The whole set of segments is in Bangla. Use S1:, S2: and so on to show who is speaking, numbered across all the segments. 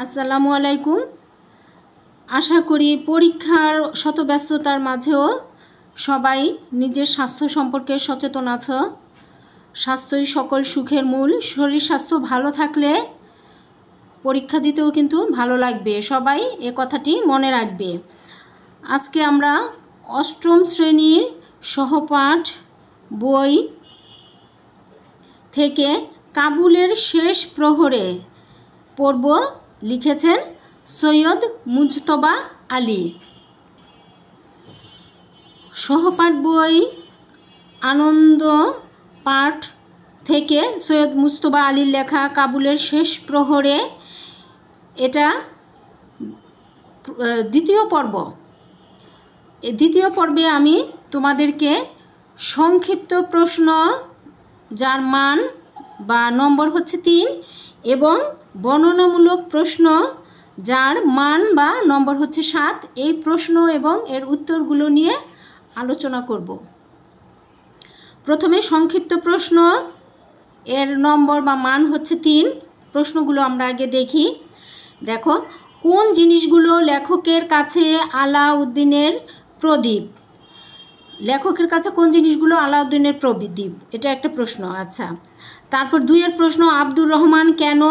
S1: আসসালামু আলাইকুম। আশা করি পরীক্ষার শত ব্যস্ততার মাঝেও সবাই নিজের স্বাস্থ্য সম্পর্কে সচেতন আছো। স্বাস্থ্যই সকল সুখের মূল। শরীর স্বাস্থ্য ভালো থাকলে পরীক্ষা দিতেও কিন্তু ভালো লাগবে। সবাই এ কথাটি মনে রাখবে। আজকে আমরা অষ্টম শ্রেণীর সহপাঠ বই থেকে কাবুলের শেষ প্রহরে পড়ব। লিখেছেন সৈয়দ মুজতবা আলী। সহপাঠ বই আনন্দ পাঠ থেকে সৈয়দ মুজতবা আলীর লেখা কাবুলের শেষ প্রহরে, এটা দ্বিতীয় পর্ব। দ্বিতীয় পর্বে আমি তোমাদেরকে সংক্ষিপ্ত প্রশ্ন যার মান বা নম্বর হচ্ছে 3 এবং বর্ণনামূলক প্রশ্ন যার মান বা নম্বর হচ্ছে 7, এই প্রশ্ন এবং এর উত্তরগুলো নিয়ে আলোচনা করব। প্রথমে সংক্ষিপ্ত প্রশ্ন, এর নম্বর বা মান হচ্ছে 3। প্রশ্নগুলো আমরা আগে দেখি। দেখো, কোন জিনিসগুলো লেখকের কাছে আলাউদ্দিনের প্রদীপ? লেখকের কাছে কোন জিনিসগুলো আলাউদ্দিনের প্রদীপ, এটা একটা প্রশ্ন। আচ্ছা, তারপর 2 প্রশ্ন, আব্দুর রহমান কেন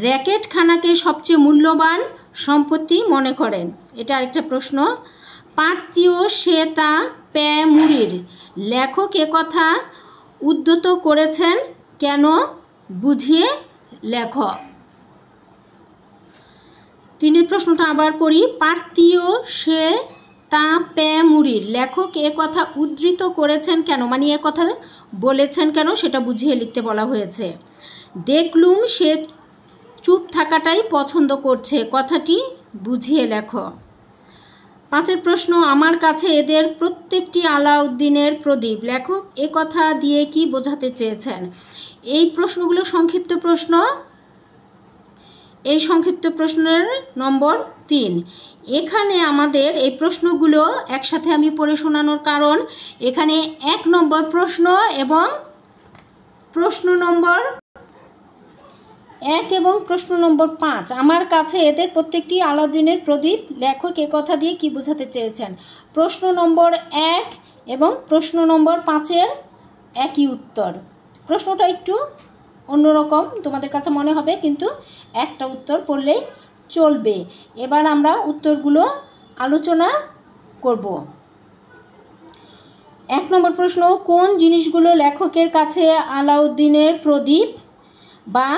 S1: র্যাকেটখানাকে সবচেয়ে মূল্যবান সম্পত্তি মনে করেন? এটা আরেকটা প্রশ্ন। পার্থীয় সে তা প্যামুরির লেখক একথা উদ্ধৃত করেছেন কেন? বুঝিয়ে লেখ। 3 প্রশ্নটা আবার পড়ি। পার্থীয় সে তা প্যামুরির লেখক একথা উদ্ধৃত করেছেন কেন, মানে একথা বলেছেন কেন সেটা বুঝিয়ে লিখতে বলা হয়েছে। দেখলুম সে চুপ থাকাটাই পছন্দ করছে, কথাটি বুঝিয়ে লেখো। 5 প্রশ্ন, আমার কাছে এদের প্রত্যেকটি আলাউদ্দিনের প্রদীপ, লেখক এ কথা দিয়ে কি বোঝাতে চেয়েছেন? এই প্রশ্নগুলো সংক্ষিপ্ত প্রশ্ন। এই সংক্ষিপ্ত প্রশ্নের নম্বর 3। এখানে আমাদের এই প্রশ্নগুলো একসাথে আমি পড়ে শোনানোর কারণ এখানে 1 নম্বর প্রশ্ন এবং প্রশ্ন নম্বর 1 এবং প্রশ্ন নম্বর 5, আমার কাছে এদের প্রত্যেকটি আলাউদ্দিনের প্রদীপ, লেখক এ কথা দিয়ে কি বোঝাতে চেয়েছেন। প্রশ্ন নম্বর 1 এবং প্রশ্ন নম্বর 5-এর একই উত্তর। প্রশ্নটা একটু অন্যরকম তোমাদের কাছে মনে হবে, কিন্তু একটা উত্তর পড়লেই চলবে। এবার আমরা উত্তরগুলো আলোচনা করব। 1 নম্বর প্রশ্ন, কোন জিনিসগুলো লেখকের কাছে আলাউদ্দিনের প্রদীপ, বা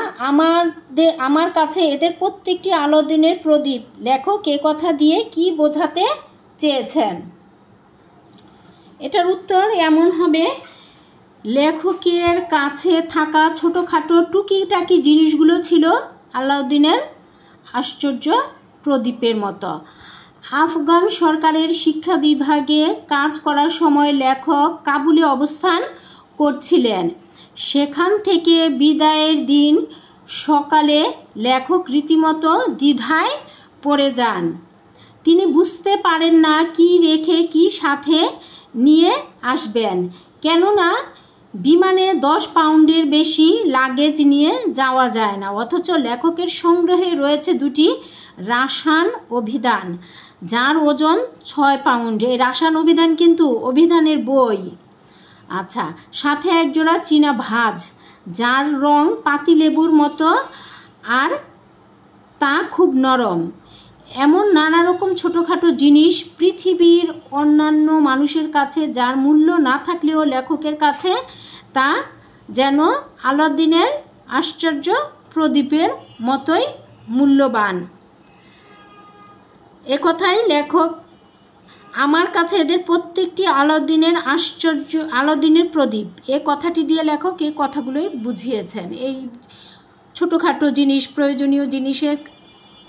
S1: আমার কাছে এদের প্রত্যেকটি আলাউদ্দিনের প্রদীপ, লেখক এ কথা দিয়ে কি বোঝাতে চেয়েছেন? এটার উত্তর এমন হবে, লেখকের কাছে থাকা ছোটোখাটো টুকিটাকি জিনিসগুলো ছিল আলাউদ্দিনের আশ্চর্য প্রদীপের মতো। আফগান সরকারের শিক্ষা বিভাগে কাজ করার সময় লেখক কাবুলে অবস্থান করছিলেন। সেখান থেকে বিদায়ের দিন সকালে লেখক রীতিমতো দ্বিধায় পড়ে যান। তিনি বুঝতে পারেন না কি রেখে কি সাথে নিয়ে আসবেন, কেননা বিমানে 10 পাউন্ডের বেশি লাগেজ নিয়ে যাওয়া যায় না। অথচ লেখকের সংগ্রহে রয়েছে 2টি রাসায়ন অভিধান যার ওজন 6 পাউন্ড। এই রাসায়ন অভিধান কিন্তু অভিধানের বই। আচ্ছা, সাথে একজোড়া চীনা ভাঁজ যার রং পাতিলেবুর মতো আর তা খুব নরম। এমন নানা রকম ছোটোখাটো জিনিস পৃথিবীর অন্যান্য মানুষের কাছে যার মূল্য না থাকলেও লেখকের কাছে তা যেন আলাউদ্দিনের আশ্চর্য প্রদীপের মতোই মূল্যবান। একথাই লেখক আমার কাছে এদের প্রত্যেকটি আলাউদ্দিনের প্রদীপ, এ কথাটি দিয়ে লেখক এই কথাগুলোই বুঝিয়েছেন। এই ছোটোখাটো জিনিস, প্রয়োজনীয় জিনিসের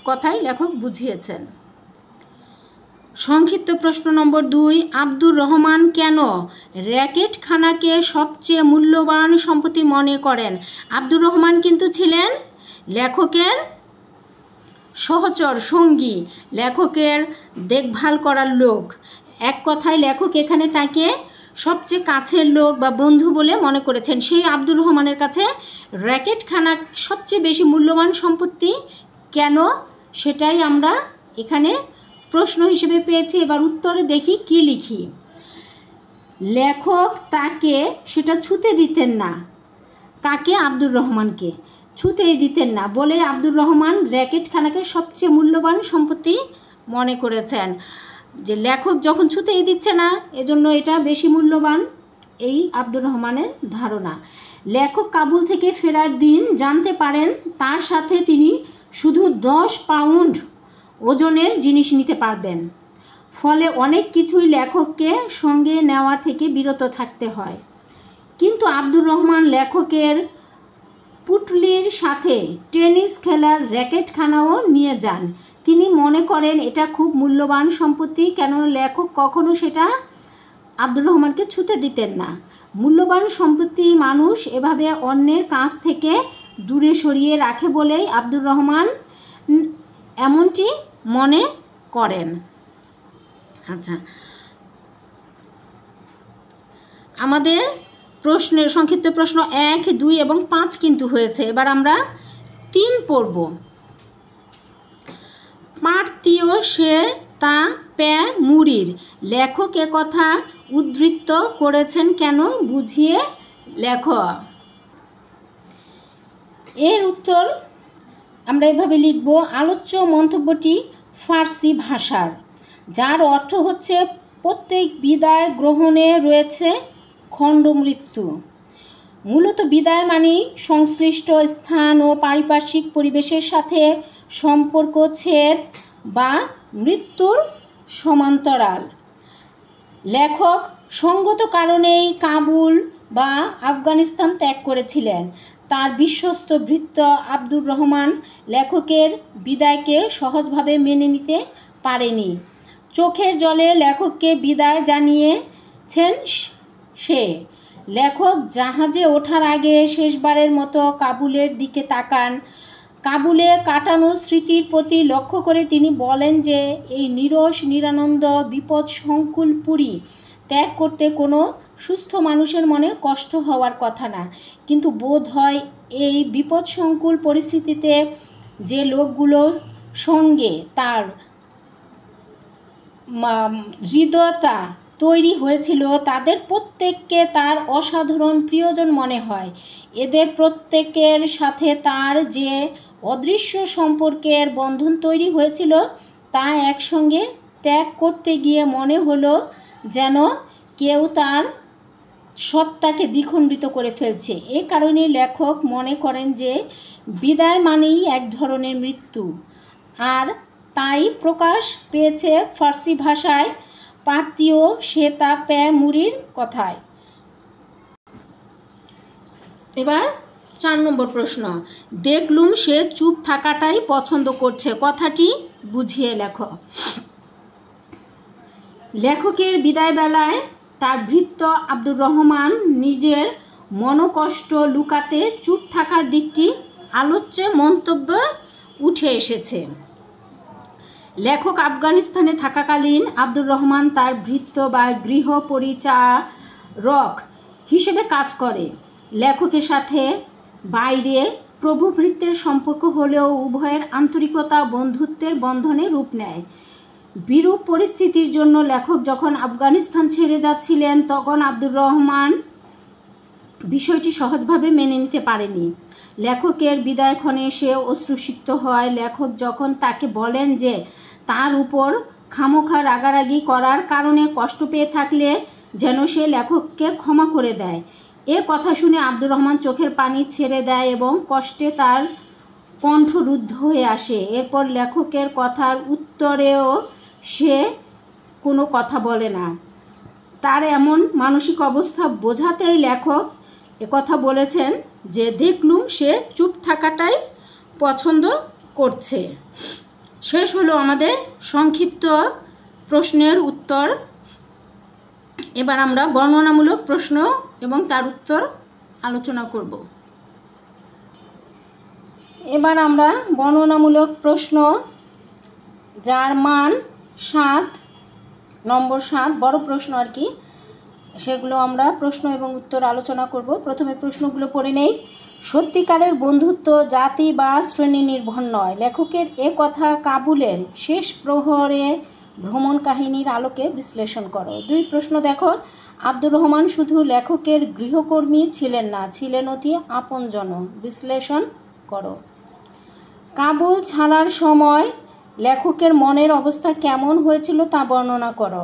S1: কথাই লেখক বুঝিয়েছেন। সংক্ষিপ্ত প্রশ্ন নম্বর 2, আব্দুর রহমান কেন র্যাকেটখানাকে সবচেয়ে মূল্যবান সম্পত্তি মনে করেন? আব্দুর রহমান কিন্তু ছিলেন লেখকের সহচর সঙ্গী, লেখকের দেখভাল করার লোক। এক কথায় লেখক এখানে তাকে সবচেয়ে কাছের লোক বা বন্ধু বলে মনে করেছেন। সেই আব্দুর রহমানের কাছে র্যাকেটখানা সবচেয়ে বেশি মূল্যবান সম্পত্তি কেন সেটাই আমরা এখানে প্রশ্ন হিসেবে পেয়েছি। এবার উত্তরে দেখি কি লিখি। লেখক তাকে সেটা ছুঁতে দিতেন না। কাকে? আব্দুর রহমানকে ছুঁতেই দিতেন না বলে আব্দুর রহমান র্যাকেটখানাকে সবচেয়ে মূল্যবান সম্পত্তি মনে করেছেন। যে লেখক যখন ছুঁতেই দিচ্ছে না, এজন্য এটা বেশি মূল্যবান, এই আব্দুর রহমানের ধারণা। লেখক কাবুল থেকে ফেরার দিন জানতে পারেন তার সাথে তিনি শুধু 10 পাউন্ড ওজনের জিনিস নিতে পারবেন। ফলে অনেক কিছুই লেখককে সঙ্গে নেওয়া থেকে বিরত থাকতে হয়। কিন্তু আব্দুর রহমান লেখকের পুটলির সাথে টেনিস খেলার র্যাকেটখানাও নিয়ে যান। তিনি মনে করেন এটা খুব মূল্যবান সম্পত্তি, কেন লেখক কখনো সেটা আব্দুর রহমানকে ছুঁতে দিতেন না। মূল্যবান সম্পত্তি মানুষ এভাবে অন্যের কাছ থেকে দূরে সরিয়ে রাখে বলেই আব্দুর রহমান এমনটি মনে করেন। আচ্ছা, আমাদের প্রশ্নের সংক্ষিপ্ত প্রশ্ন 1, 2 এবং 5 কিন্তু হয়েছে। এবার আমরা 3 পড়ব। পার্থীয় সে তা প্যা মুরির, লেখক কথা উদ্ধৃত করেছেন কেন, বুঝিয়ে লেখ। এর উত্তর আমরা এভাবে লিখব। আলোচ্য মন্তব্যটি ফার্সি ভাষার, যার অর্থ হচ্ছে প্রত্যেক বিদায় গ্রহণে রয়েছে খণ্ড মৃত্যু। মূলত বিদায় মানে সংশ্লিষ্ট স্থান ও পারিপার্শ্বিক পরিবেশের সাথে সম্পর্ক ছেদ বা মৃত্যুর সমান্তরাল। লেখক সঙ্গত কারণেই কাবুল বা আফগানিস্তান ত্যাগ করেছিলেন। তার বিশ্বস্ত ভৃত্য আব্দুর রহমান লেখকের বিদায়কে সহজভাবে মেনে নিতে পারেনি। চোখের জলে লেখককে বিদায় জানিয়েছেন সে। লেখক জাহাজে ওঠার আগে শেষবারের মতো কাবুলের দিকে তাকান। কাবুলে কাটানো স্মৃতির প্রতি লক্ষ্য করে তিনি বলেন যে এই নিরস নিরানন্দ বিপদ সংকুল পুরী ত্যাগ করতে কোনো সুস্থ মানুষের মনে কষ্ট হওয়ার কথা না। কিন্তু বোধ হয় এই বিপদসংকুল পরিস্থিতিতে যে লোকগুলোর সঙ্গে তার হৃদয়তা তৈরি হয়েছিল তাদের প্রত্যেককে তার অসাধারণ প্রিয়জন মনে হয়। এদের প্রত্যেকের সাথে তার যে অদৃশ্য সম্পর্কের বন্ধন তৈরি হয়েছিল তা একসঙ্গে ত্যাগ করতে গিয়ে মনে হলো যেন কেউ তার সত্তাকে দ্বিখণ্ডিত করে ফেলছে। এ কারণে লেখক মনে করেন যে বিদায় মানেই এক ধরনের মৃত্যু, আর তাই প্রকাশ পেয়েছে ফার্সি ভাষায় পার্থীয় সে তা প্যা মুরির কথায়। এবার 4 নম্বর প্রশ্ন। দেখলুম সে চুপ থাকাটাই পছন্দ করছে, কথাটি বুঝিয়ে লেখ। লেখকের বিদায় বেলায় তার ভৃত্য আব্দুর রহমান নিজের মনোকষ্ট লুকাতে চুপ থাকার দিকটি আলোচ্য মন্তব্যে উঠে এসেছে। লেখক আফগানিস্তানে থাকাকালীন আব্দুর রহমান তার ভৃত্য বা গৃহ পরিচারক হিসেবে কাজ করে। লেখকের সাথে বাইরে প্রভু ভৃত্যের সম্পর্ক হলেও উভয়ের আন্তরিকতা বন্ধুত্বের বন্ধনে রূপ নেয়। বিরূপ পরিস্থিতির জন্য লেখক যখন আফগানিস্তান ছেড়ে যাচ্ছিলেন তখন আব্দুর রহমান বিষয়টি সহজভাবে মেনে নিতে পারেনি। লেখকের বিদায়ক্ষণে সে অশ্রুসিক্ত হয়। লেখক যখন তাকে বলেন যে তার উপর খামোখা রাগারাগি করার কারণে কষ্ট পেয়ে থাকলে যেন সে লেখককে ক্ষমা করে দেয়। এ কথা শুনে আব্দুর রহমান চোখের পানি ছেড়ে দেয় এবং কষ্টে তার কণ্ঠ রুদ্ধ হয়ে আসে। এরপর লেখকের কথার উত্তরেও সে কোনো কথা বলে না। তার এমন মানসিক অবস্থা বোঝাতেই লেখক কথা বলেছেন যে দেখলুম সে চুপ থাকাটাই পছন্দ করছে। শেষ হলো আমাদের সংক্ষিপ্ত প্রশ্নের উত্তর। এবার আমরা বর্ণনামূলক প্রশ্ন এবং তার উত্তর আলোচনা করব। এবার আমরা বর্ণনামূলক প্রশ্ন যার মান 7 নম্বর 7 বড় প্রশ্ন আর কি, সেগুলো আমরা প্রশ্ন এবং উত্তর আলোচনা করব। প্রথমে প্রশ্নগুলো পড়ে নেই। সত্যিকারের বন্ধুত্ব জাতি বা শ্রেণী নির্ভর নয়। লেখকের এ কথা কাবুলের শেষ প্রহরে ভ্রমণ কাহিনীর আলোকে বিশ্লেষণ করো। 2 প্রশ্ন দেখো, আব্দুর রহমান শুধু লেখকের গৃহকর্মী ছিলেন না, ছিলেন অতি আপনজন। বিশ্লেষণ করো। কাবুল ছাড়ার সময় লেখকের মনের অবস্থা কেমন হয়েছিল তা বর্ণনা করো।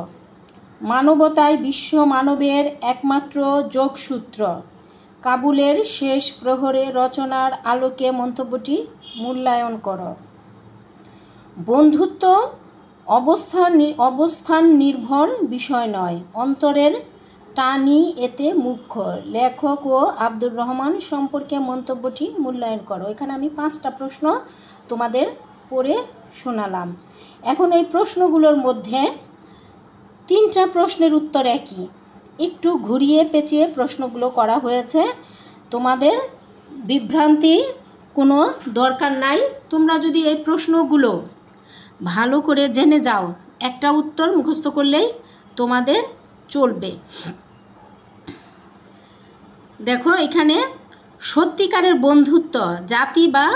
S1: মানবতায় বিশ্ব মানবের একমাত্র যোগসূত্র। কাবুলের শেষ প্রহরে রচনার আলোকে মন্তব্যটি মূল্যায়ন করো। বন্ধুত্ব অবস্থান নির্ভর বিষয় নয়, অন্তরের টানই এতে মুখ্য। লেখক ও আব্দুর রহমান সম্পর্কে মন্তব্যটি মূল্যায়ন করো। এখানে আমি 5টা প্রশ্ন তোমাদের পড়ে শোনালাম। এখন এই প্রশ্নগুলোর মধ্যে 3টা প্রশ্নের উত্তর একই, একটু ঘুরিয়ে পেঁচিয়ে প্রশ্নগুলো করা হয়েছে। তোমাদের বিভ্রান্তি কোনো দরকার নাই। তোমরা যদি এই প্রশ্নগুলো ভালো করে জেনে যাও, একটা উত্তর মুখস্থ করলেই তোমাদের চলবে। দেখো, এখানে সত্যিকারের বন্ধুত্ব জাতি বা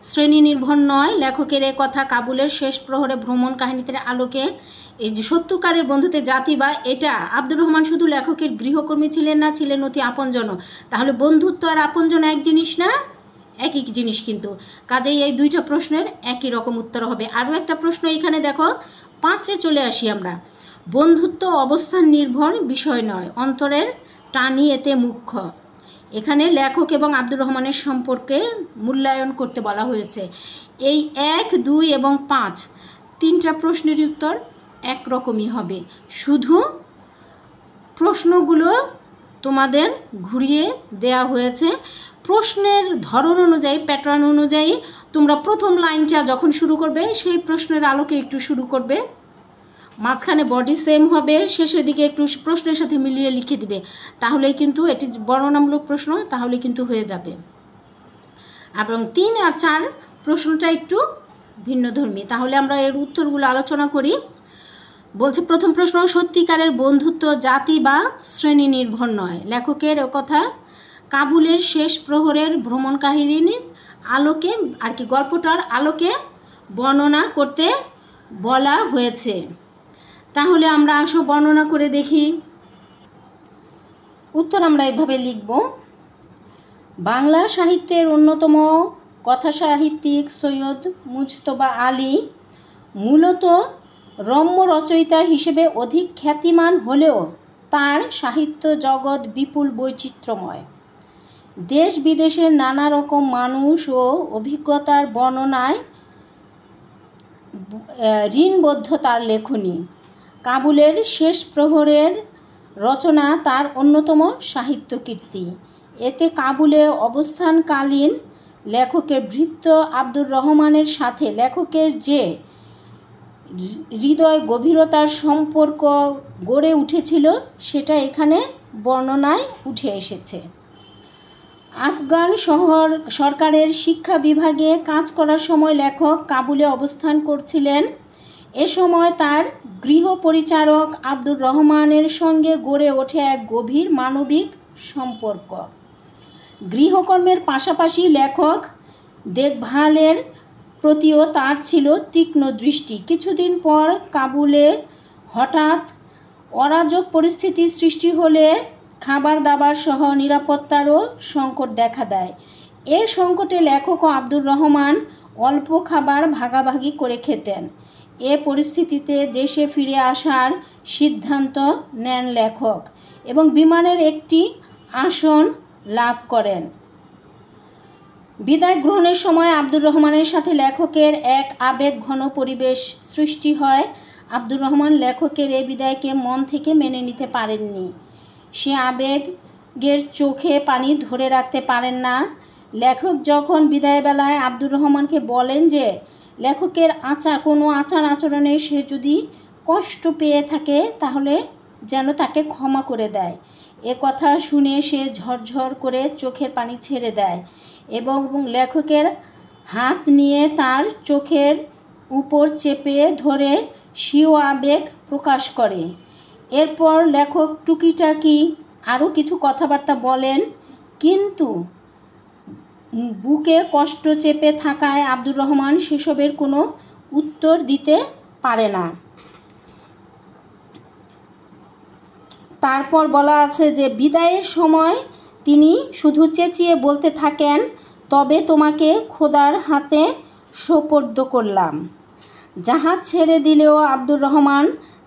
S1: শ্রেণী নির্ভর নয়। লেখকের এ কথা কাবুলের শেষ প্রহরে ভ্রমণ কাহিনীতে আলোকে। এই যে সত্যিকারের বন্ধুত্বে জাতি বা, এটা আব্দুর রহমান শুধু লেখকের গৃহকর্মী ছিলেন না, ছিলেন অতি আপনজন। তাহলে বন্ধুত্ব আর আপনজন এক জিনিস না? একই জিনিস কিন্তু। কাজেই এই 2টা প্রশ্নের একই রকম উত্তর হবে। আরও একটা প্রশ্ন এখানে দেখো, 5-এ চলে আসি আমরা। বন্ধুত্ব অবস্থান নির্ভর বিষয় নয়, অন্তরের টানই এতে মুখ্য। এখানে লেখক এবং আব্দুর রহমানের সম্পর্কে মূল্যায়ন করতে বলা হয়েছে। এই 1, 2 এবং 5 3টা প্রশ্নের উত্তর একরকমই হবে, শুধু প্রশ্নগুলো তোমাদের ঘুরিয়ে দেয়া হয়েছে। প্রশ্নের ধরন অনুযায়ী, প্যাটার্ন অনুযায়ী তোমরা প্রথম লাইনটা যখন শুরু করবে সেই প্রশ্নের আলোকে একটু শুরু করবে, মাঝখানে বডি সেম হবে, শেষের দিকে একটু প্রশ্নের সাথে মিলিয়ে লিখে দিবে। তাহলেই কিন্তু এটি বর্ণনামূলক প্রশ্ন, তাহলে কিন্তু হয়ে যাবে। এবং 3 আর 4 প্রশ্নটা একটু ভিন্নধর্মী। তাহলে আমরা এর উত্তরগুলো আলোচনা করি। বলছে প্রথম প্রশ্ন, সত্যিকারের বন্ধুত্ব জাতি বা শ্রেণী নির্ভর নয়। লেখকের কথা কাবুলের শেষ প্রহরের ভ্রমণ কাহিনীর আলোকে আর কি, গল্পটার আলোকে বর্ণনা করতে বলা হয়েছে। তাহলে আমরা আসো বর্ণনা করে দেখি। উত্তর আমরা এভাবে লিখব। বাংলা সাহিত্যের অন্যতম কথা সাহিত্যিক সৈয়দ মুজতবা আলী মূলত রম্য রচয়িতা হিসেবে অধিক খ্যাতিমান হলেও তার সাহিত্য জগৎ বিপুল বৈচিত্র্যময়। দেশ বিদেশের নানা রকম মানুষ ও অভিজ্ঞতার বর্ণনায় ঋণবদ্ধ তার লেখনী। কাবুলের শেষ প্রহরের রচনা তার অন্যতম সাহিত্য কীর্তি। এতে কাবুলে অবস্থানকালীন লেখকের ভৃত্য আব্দুর রহমানের সাথে লেখকের যে হৃদয় গভীরতার সম্পর্ক গড়ে উঠেছিল সেটা এখানে বর্ণনায় উঠে এসেছে। আফগান সরকারের শিক্ষা বিভাগে কাজ করার সময় লেখক কাবুলে অবস্থান করছিলেন। এ সময় তার গৃহ পরিচারক আব্দুর রহমানের সঙ্গে গড়ে ওঠে এক গভীর মানবিক সম্পর্ক। গৃহকর্মের পাশাপাশি লেখক দেখভালের প্রতিও তার ছিল তীক্ষ্ণ দৃষ্টি। কিছুদিন পর কাবুলে হঠাৎ অরাজক পরিস্থিতি সৃষ্টি হলে খাবার দাবার সহ নিরাপত্তারও সংকট দেখা দেয়। এ সংকটে লেখক ও আব্দুর রহমান অল্প খাবার ভাগাভাগি করে খেতেন। এ পরিস্থিতিতে দেশে ফিরে আসার সিদ্ধান্ত নেন লেখক এবং বিমানের একটি আসন লাভ করেন। বিদায় গ্রহণের সময় আব্দুর রহমানের সাথে লেখকের এক আবেগঘন পরিবেশ সৃষ্টি হয়। আব্দুর রহমান লেখকের এই বিদায়কে মন থেকে মেনে নিতে পারেননি। সে আবেগের চোখে পানি ধরে রাখতে পারেন না। লেখক যখন বিদায়বেলায় আব্দুর রহমানকে বলেন যে লেখকের কোনো আচার আচরণে সে যদি কষ্ট পেয়ে থাকে তাহলে যেন তাকে ক্ষমা করে দেয়। এ কথা শুনে সে ঝরঝর করে চোখের পানি ছেড়ে দেয় এবং লেখকের হাত নিয়ে তার চোখের উপর চেপে ধরে স্বীয় আবেগ প্রকাশ করে। এরপর লেখক টুকিটাকি আরও কিছু কথাবার্তা বলেন, কিন্তু বুকে কষ্ট চেপে থাকায় আব্দুর রহমান সেসবের কোনো উত্তর দিতে পারে না। তারপর বলা আছে যে বিদায়ের সময় তিনি শুধু চেঁচিয়ে বলতে থাকেন, তবে তোমাকে খোদার হাতে সোপর্দ করলাম। জাহাজ ছেড়ে দিলেও আব্দুর রহমান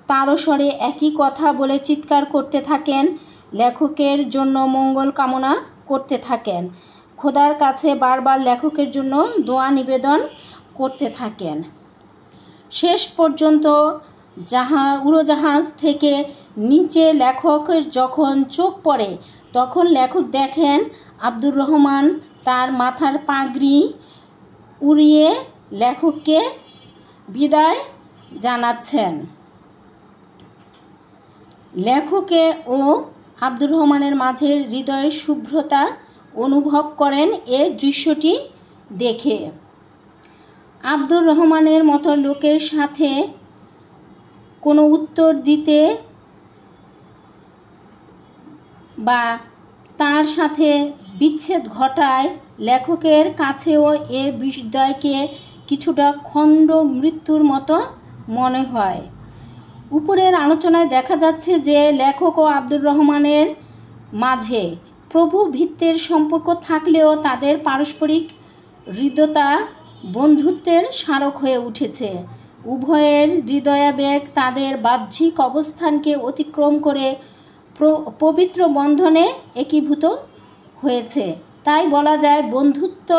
S1: তারও স্বরে একই কথা বলে চিৎকার করতে থাকেন, লেখকের জন্য মঙ্গল কামনা করতে থাকেন, খোদার কাছে বারবার লেখকের জন্য দোয়া নিবেদন করতে থাকেন। শেষ পর্যন্ত উড়োজাহাজ থেকে নিচে লেখকের যখন চোখ পড়ে, তখন লেখক দেখেন আব্দুর রহমান তার মাথার পাগড়ি উড়িয়ে লেখককে বিদায় জানাচ্ছেন। লেখকে ও আব্দুর রহমানের মাঝে হৃদয়ের শুভ্রতা অনুভব করেন এ দৃশ্যটি দেখে। আব্দুর রহমানের মতো লোকের সাথে কোনো উত্তর দিতে বা তার সাথে বিচ্ছেদ ঘটায় লেখকের কাছেও এ বিষয়কে কিছুটা খণ্ড মৃত্যুর মতো মনে হয়। উপরের আলোচনায় দেখা যাচ্ছে যে লেখক ও আব্দুর রহমানের মাঝে প্রভু ভিত্তের সম্পর্ক থাকলেও তাদের পারস্পরিক হৃদ্যতা বন্ধুত্বের স্মারক হয়ে উঠেছে। উভয়ের হৃদয়াবেগ তাদের বাহ্যিক অবস্থানকে অতিক্রম করে পবিত্র বন্ধনে একীভূত হয়েছে। তাই বলা যায় বন্ধুত্ব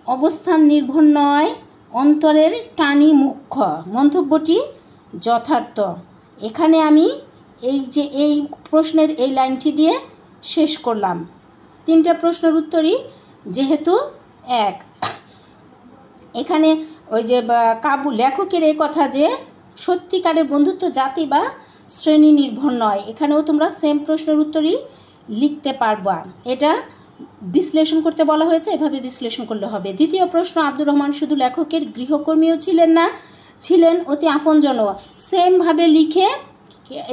S1: অবস্থান নির্ভর নয়, অন্তরের টানই মুখ্য। মন্তব্যটি যথার্থ। এখানে আমি এই প্রশ্নের এই লাইনটি দিয়ে শেষ করলাম। 3টা প্রশ্নের উত্তরই যেহেতু এক। এখানে ওই যে লেখকের এই কথা যে সত্যিকারের বন্ধুত্ব জাতি বা শ্রেণী নির্ভর নয়, এখানেও তোমরা সেম প্রশ্নের উত্তরই লিখতে পারবা। এটা বিশ্লেষণ করতে বলা হয়েছে, এভাবে বিশ্লেষণ করলে হবে। 2য় প্রশ্ন, আব্দুর রহমান শুধু লেখকের গৃহকর্মীও ছিলেন না, ছিলেন অতি আপনজনও। সেমভাবে লিখে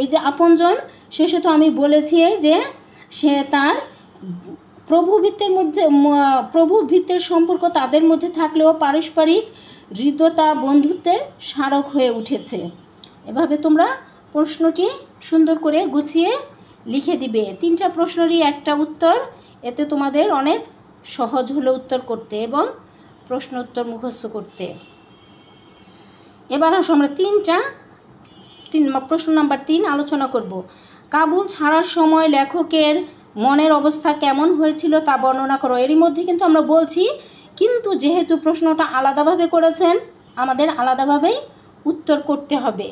S1: এই যে আপনজন, শেষে তো আমি বলেছি যে সে তার প্রভু ভিত্তের সম্পর্ক তাদের মধ্যে থাকলেও পারস্পরিক হৃদ্যতা বন্ধুত্বের স্মারক হয়ে উঠেছে। এভাবে তোমরা প্রশ্নটি সুন্দর করে গুছিয়ে লিখে দিবে। 3টা প্রশ্নেরই একটা উত্তর, এতে তোমাদের অনেক সহজ হলো উত্তর করতে এবং প্রশ্ন উত্তর মুখস্থ করতে। এবার আসো আমরা প্রশ্ন নাম্বার 3 আলোচনা করব। কাবুল ছাড়ার সময় লেখকের মনের অবস্থা কেমন হয়েছিল তা বর্ণনা করো। এরই মধ্যে কিন্তু আমরা বলছি, কিন্তু যেহেতু প্রশ্নটা আলাদাভাবে করেছেন, আমাদের আলাদাভাবেই উত্তর করতে হবে।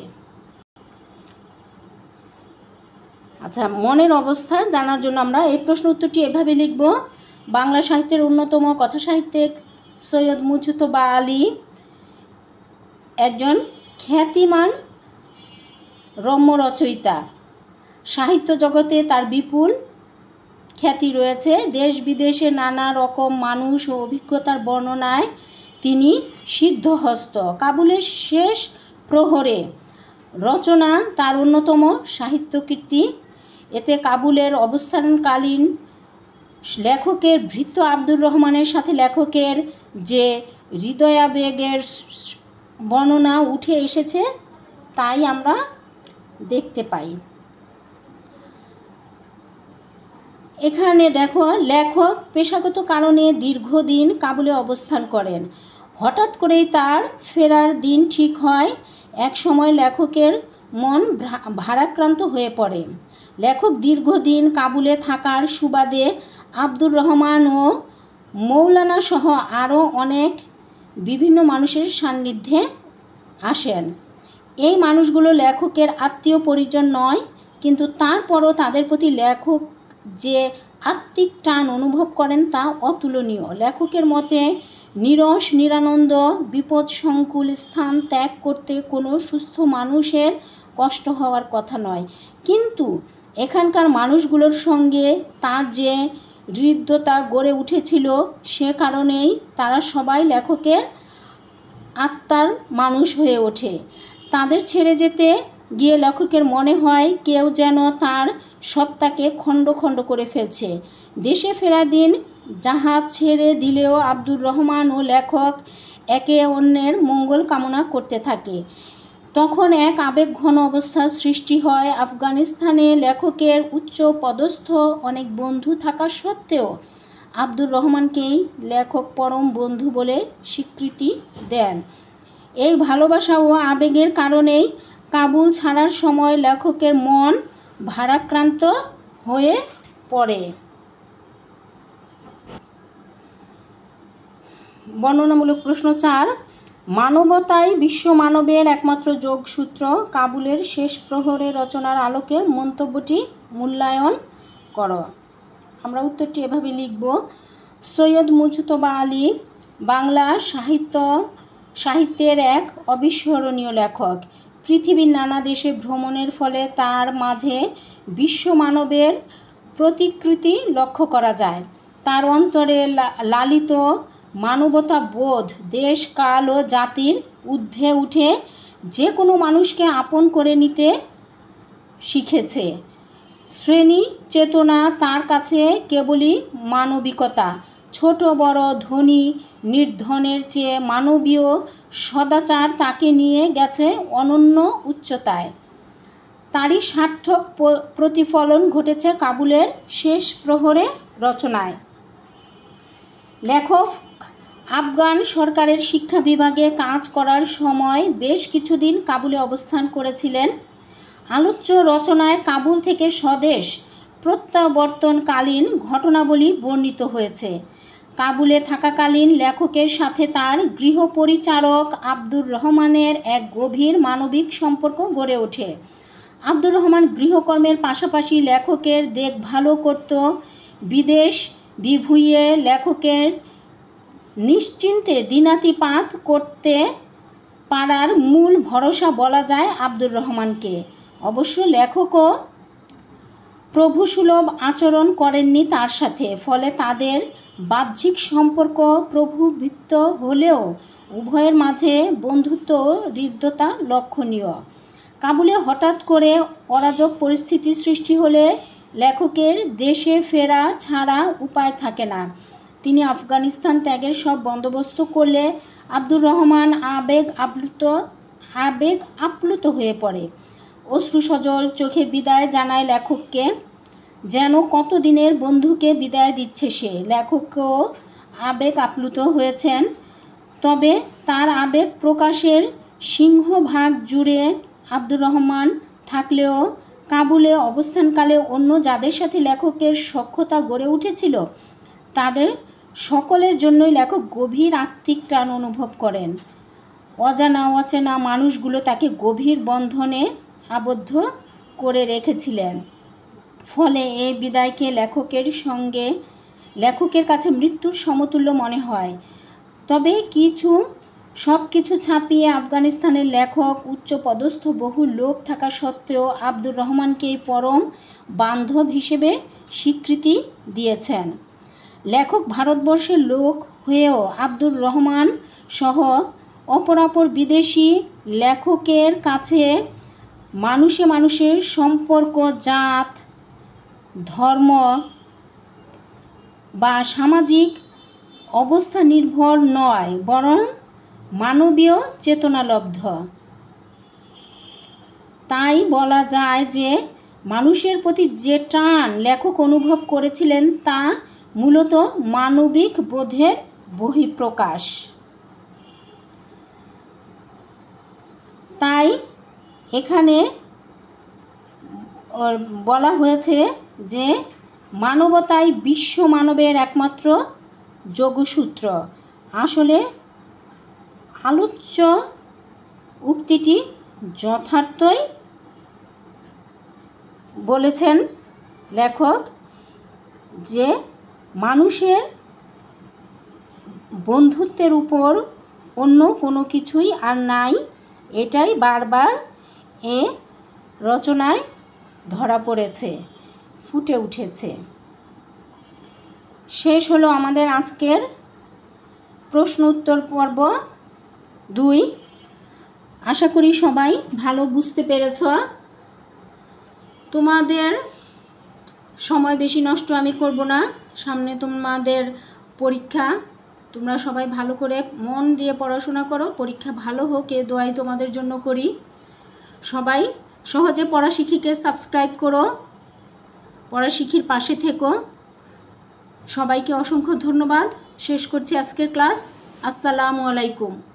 S1: আচ্ছা, মনের অবস্থা জানার জন্য আমরা এই প্রশ্ন উত্তরটি এভাবে লিখব। বাংলা সাহিত্যের অন্যতম কথা সাহিত্যিক সৈয়দ মুজতবা আলী একজন খ্যাতিমান রম্য রচয়িতা। সাহিত্য জগতে তার বিপুল খ্যাতি রয়েছে। দেশ বিদেশে নানা রকম মানুষ ও অভিজ্ঞতার বর্ণনায় তিনি সিদ্ধহস্ত। কাবুলের শেষ প্রহরে রচনা তার অন্যতম সাহিত্যকীর্তি। এতে কাবুলের অবস্থানকালীন লেখকের ভৃত্য আব্দুর রহমানের সাথে লেখকের যে হৃদয়াবেগের বর্ণনা উঠে এসেছে তাই আমরা দেখতে পাই। এখানে দেখো, লেখক পেশাগত কারণে দীর্ঘদিন কাবুলে অবস্থান করেন। হঠাৎ করেই তার ফেরার দিন ঠিক হয়। এক সময় লেখকের মন ভারাক্রান্ত হয়ে পড়ে। লেখক দীর্ঘদিন কাবুলে থাকার সুবাদে আব্দুর রহমান ও মৌলানা সহ আরও অনেক বিভিন্ন মানুষের সান্নিধ্যে আসেন। এই মানুষগুলো লেখকের আত্মীয় পরিজন নয়, কিন্তু তারপরও তাদের প্রতি লেখক যে আত্মিক টান অনুভব করেন তা অতুলনীয়। লেখকের মতে নিরস নিরানন্দ বিপদসংকুল স্থান ত্যাগ করতে কোনো সুস্থ মানুষের কষ্ট হওয়ার কথা নয়, কিন্তু এখানকার মানুষগুলোর সঙ্গে তার যে হৃদ্যতা গড়ে উঠেছিল সে কারণেই তারা সবাই লেখকের আত্মার মানুষ হয়ে ওঠে। তাদের ছেড়ে যেতে গিয়ে লেখকের মনে হয় কেউ যেন তার সত্তাকে খণ্ড খণ্ড করে ফেলছে। দেশে ফেরার দিন জাহাজ ছেড়ে দিলেও আব্দুর রহমান ও লেখক একে অন্যের মঙ্গল কামনা করতে থাকে। তখন এক আবেগঘন অবস্থার সৃষ্টি হয়। আফগানিস্তানে লেখকের উচ্চ পদস্থ অনেক বন্ধু থাকা সত্ত্বেও আব্দুর রহমানকেই লেখক পরম বন্ধু বলে স্বীকৃতি দেন। এই ভালোবাসা ও আবেগের কারণেই কাবুল ছাড়ার সময় লেখকের মন ভারাক্রান্ত হয়ে পড়ে। বর্ণনামূলক প্রশ্ন 4, মানবতাই বিশ্ব মানবের একমাত্র যোগসূত্র। কাবুলের শেষ প্রহরে রচনার আলোকে মন্তব্যটি মূল্যায়ন করো। আমরা উত্তরটি এভাবে লিখব। সৈয়দ মুজতবা আলী বাংলা সাহিত্যের এক অবিস্মরণীয় লেখক। পৃথিবীর নানা দেশে ভ্রমণের ফলে তার মাঝে বিশ্ব মানবের প্রতিকৃতি লক্ষ্য করা যায়। তার অন্তরে লালিত মানবতা বোধ দেশ কাল ও জাতির ঊর্ধ্বে উঠে যে কোনো মানুষকে আপন করে নিতে শিখেছে। শ্রেণী চেতনা তার কাছে কেবলই মানবিকতা। ছোট বড় ধনী নির্ধনের চেয়ে মানবীয় সদাচার তাকে নিয়ে গেছে অনন্য উচ্চতায়। তারই সার্থক প্রতিফলন ঘটেছে কাবুলের শেষ প্রহরে রচনায়। লেখক আফগান সরকারের শিক্ষা বিভাগে কাজ করার সময় বেশ কিছুদিন কাবুলে অবস্থান করেছিলেন। আলোচ্য রচনায় কাবুল থেকে স্বদেশ প্রত্যাবর্তনকালীন ঘটনাবলী বর্ণিত হয়েছে। কাবুলে থাকাকালীন লেখকের সাথে তার গৃহপরিচারক আব্দুর রহমানের এক গভীর মানবিক সম্পর্ক গড়ে ওঠে। আব্দুর রহমান গৃহকর্মের পাশাপাশি লেখকের দেখভালও করত। বিদেশ বিভুঁইয়ে লেখকের নিশ্চিন্তে দিনাতিপাত করতে পারার মূল ভরসা বলা যায় আব্দুর রহমানকে। অবশ্য লেখকও প্রভুসুলভ আচরণ করেননি তার সাথে। ফলে তাদের বাহ্যিক সম্পর্ক প্রভুভীত হলেও উভয়ের মাঝে বন্ধুত্ব ও হৃদ্যতা লক্ষণীয়। কাবুলে হঠাৎ করে অরাজক পরিস্থিতি সৃষ্টি হলে লেখকের দেশে ফেরা ছাড়া উপায় থাকে না। তিনি আফগানিস্তান ত্যাগের সব বন্দোবস্ত করলে আব্দুর রহমান আবেগ আপ্লুত হয়ে পড়ে। অশ্রুসজল চোখে বিদায় জানায় লেখককে, যেন কতদিনের বন্ধুকে বিদায় দিচ্ছে সে। লেখকও আবেগ আপ্লুত হয়েছেন। তবে তার আবেগ প্রকাশের সিংহভাগ জুড়ে আব্দুর রহমান থাকলেও কাবুলে অবস্থানকালে অন্য যাদের সাথে লেখকের সখ্যতা গড়ে উঠেছিল তাদের সকলের জন্যই লেখক গভীর আত্মিক টান অনুভব করেন। অজানা অচেনা মানুষগুলো তাকে গভীর বন্ধনে আবদ্ধ করে রেখেছিলেন। ফলে এই বিদায়কে লেখকের কাছে মৃত্যুর সমতুল্য মনে হয়। তবে সব কিছু ছাপিয়ে আফগানিস্তানের লেখক উচ্চ পদস্থ বহু লোক থাকা সত্ত্বেও আব্দুর রহমানকেই পরম বান্ধব হিসেবে স্বীকৃতি দিয়েছেন। লেখক ভারতবর্ষের লোক হয়েও আব্দুর রহমান সহ অপরাপর বিদেশি লেখকের কাছে মানুষে মানুষের সম্পর্ক জাত ধর্ম বা সামাজিক অবস্থা নির্ভর নয়, বরং মানবীয় চেতনালব্ধ। তাই বলা যায় যে মানুষের প্রতি যে টান লেখক অনুভব করেছিলেন তা মূলত মানবিক বোধের বহিঃপ্রকাশ। তাই এখানে বলা হয়েছে যে মানবতাই বিশ্ব মানবের একমাত্র যোগসূত্র। আসলে আলোচ্য উক্তিটি যথার্থই বলেছেন লেখক, যে মানুষের বন্ধুত্বের উপর অন্য কোনো কিছুই আর নাই। এটাই বারবার এ রচনায় ধরা পড়েছে, ফুটে উঠেছে। শেষ হলো আমাদের আজকের প্রশ্ন উত্তর পর্ব 2। আশা করি সবাই ভালো বুঝতে পেরেছ। তোমাদের সময় বেশি নষ্ট আমি করব না। সামনে তোমাদের পরীক্ষা, তোমরা সবাই ভালো করে মন দিয়ে পড়াশোনা করো, পরীক্ষা ভালো হোক এ দোয়াই তোমাদের জন্য করি। সবাই সহজে পড়াশিখিকে সাবস্ক্রাইব করো, পড়াশিখির পাশে থেকো। সবাইকে অসংখ্য ধন্যবাদ। শেষ করছি আজকের ক্লাস। আসসালামু আলাইকুম।